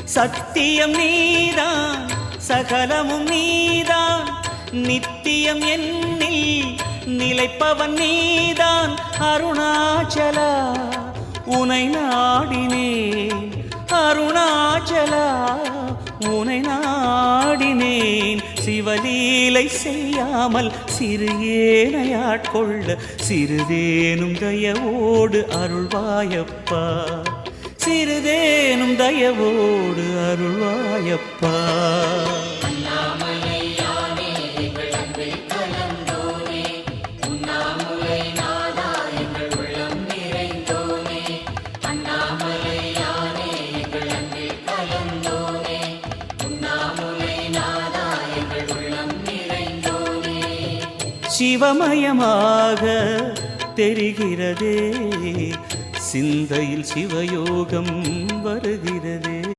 சத்தியம் நீதான் சகலமும் நீதான் நித்தியம் என்னில் நிலைப்பவன் நீதான் அருணாச்சலா உனை நாடினேன் அருணாச்சலா உனை நாடினேன் சிவலீலை செய்யாமல் சிறு ஏனையாட்கொள்ள சிறிதேனும் தயவோடு அருள்வாயப்பா சிறிதேனும் தயவோடு அருள்வாயப்பா சிவமயமாக தெரிகிறதே சிந்தையில் சிவயோகம் வருகிறது